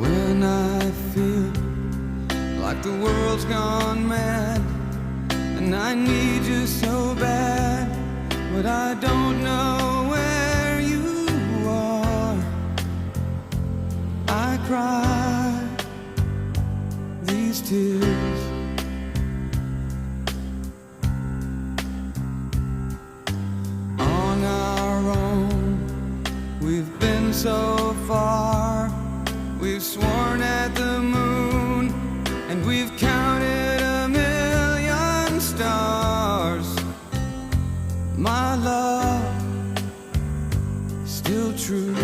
When I feel like the world's gone mad and I need you so bad, but I don't know where you are, I cry these tears. On our own, we've been so far. We've sworn at the moon, and we've counted a million stars. My love, still true.